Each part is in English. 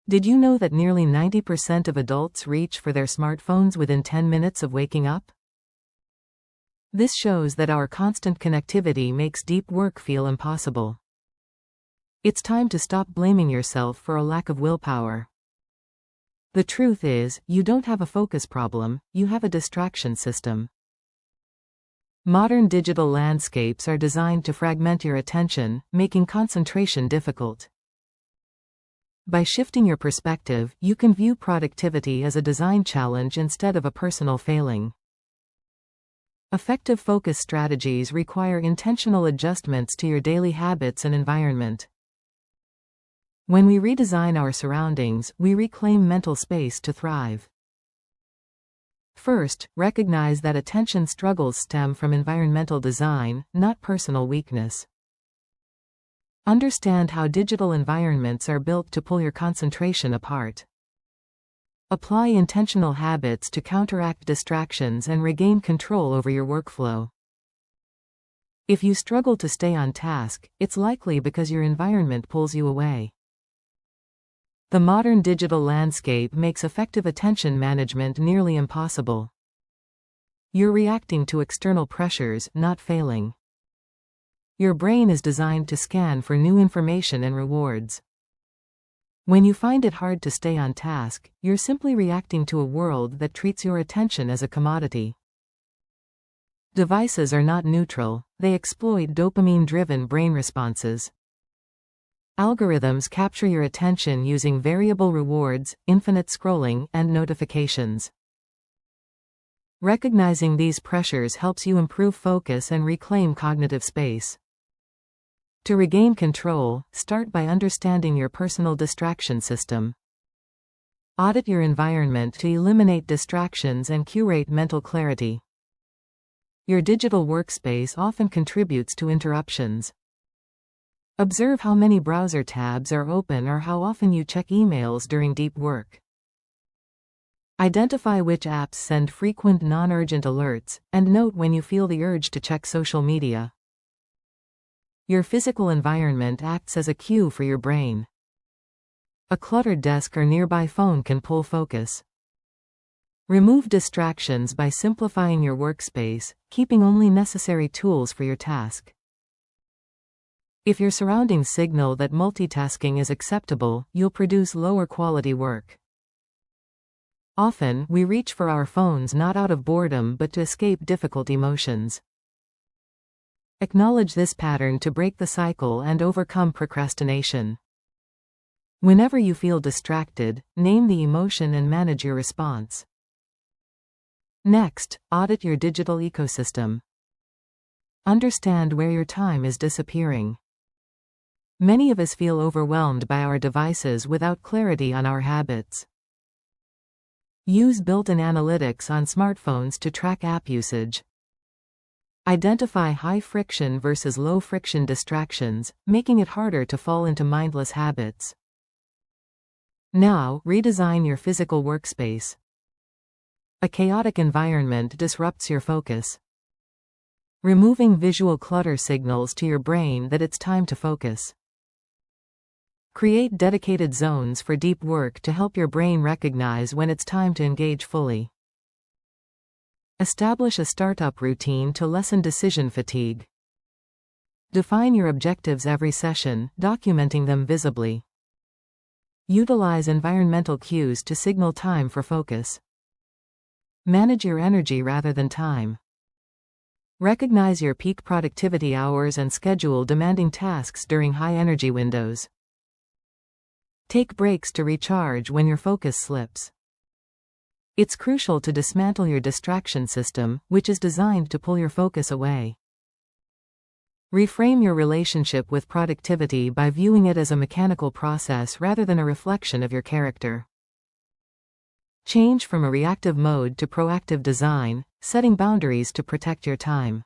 Did you know that nearly 90% of adults reach for their smartphones within 10 minutes of waking up? This shows that our constant connectivity makes deep work feel impossible. It's time to stop blaming yourself for a lack of willpower. The truth is, you don't have a focus problem, you have a distraction system. Modern digital landscapes are designed to fragment your attention, making concentration difficult. By shifting your perspective, you can view productivity as a design challenge instead of a personal failing. Effective focus strategies require intentional adjustments to your daily habits and environment. When we redesign our surroundings, we reclaim mental space to thrive. First, recognize that attention struggles stem from environmental design, not personal weakness. Understand how digital environments are built to pull your concentration apart. Apply intentional habits to counteract distractions and regain control over your workflow. If you struggle to stay on task, it's likely because your environment pulls you away. The modern digital landscape makes effective attention management nearly impossible. You're reacting to external pressures, not failing. Your brain is designed to scan for new information and rewards. When you find it hard to stay on task, you're simply reacting to a world that treats your attention as a commodity. Devices are not neutral, they exploit dopamine-driven brain responses. Algorithms capture your attention using variable rewards, infinite scrolling, and notifications. Recognizing these pressures helps you improve focus and reclaim cognitive space. To regain control, start by understanding your personal distraction system. Audit your environment to eliminate distractions and curate mental clarity. Your digital workspace often contributes to interruptions. Observe how many browser tabs are open or how often you check emails during deep work. Identify which apps send frequent non-urgent alerts, and note when you feel the urge to check social media. Your physical environment acts as a cue for your brain. A cluttered desk or nearby phone can pull focus. Remove distractions by simplifying your workspace, keeping only necessary tools for your task. If your surroundings signal that multitasking is acceptable, you'll produce lower quality work. Often, we reach for our phones not out of boredom but to escape difficult emotions. Acknowledge this pattern to break the cycle and overcome procrastination. Whenever you feel distracted, name the emotion and manage your response. Next, audit your digital ecosystem. Understand where your time is disappearing. Many of us feel overwhelmed by our devices without clarity on our habits. Use built-in analytics on smartphones to track app usage. Identify high-friction versus low-friction distractions, making it harder to fall into mindless habits. Now, redesign your physical workspace. A chaotic environment disrupts your focus. Removing visual clutter signals to your brain that it's time to focus. Create dedicated zones for deep work to help your brain recognize when it's time to engage fully. Establish a startup routine to lessen decision fatigue. Define your objectives every session, documenting them visibly. Utilize environmental cues to signal time for focus. Manage your energy rather than time. Recognize your peak productivity hours and schedule demanding tasks during high-energy windows. Take breaks to recharge when your focus slips. It's crucial to dismantle your distraction system, which is designed to pull your focus away. Reframe your relationship with productivity by viewing it as a mechanical process rather than a reflection of your character. Change from a reactive mode to proactive design, setting boundaries to protect your time.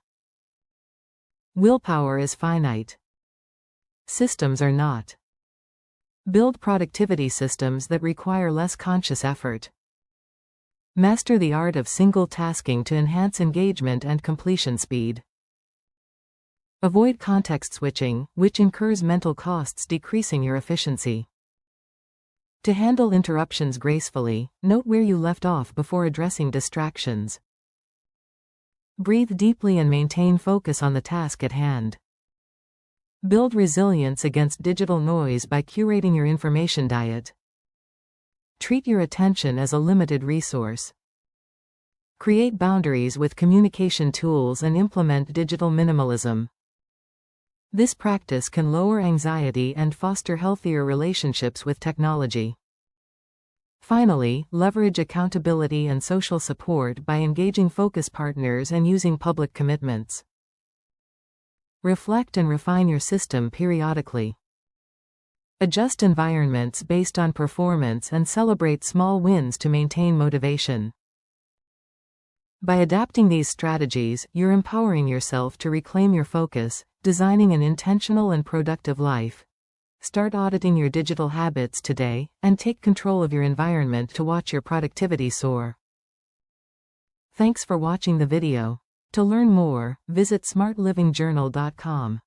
Willpower is finite. Systems are not. Build productivity systems that require less conscious effort. Master the art of single tasking to enhance engagement and completion speed. Avoid context switching, which incurs mental costs, decreasing your efficiency. To handle interruptions gracefully, note where you left off before addressing distractions. Breathe deeply and maintain focus on the task at hand. Build resilience against digital noise by curating your information diet. Treat your attention as a limited resource. Create boundaries with communication tools and implement digital minimalism. This practice can lower anxiety and foster healthier relationships with technology. Finally, leverage accountability and social support by engaging focus partners and using public commitments. Reflect and refine your system periodically. Adjust environments based on performance and celebrate small wins to maintain motivation. By adapting these strategies, you're empowering yourself to reclaim your focus, designing an intentional and productive life. Start auditing your digital habits today, and take control of your environment to watch your productivity soar. Thanks for watching the video. To learn more, visit smartlivingjournal.com.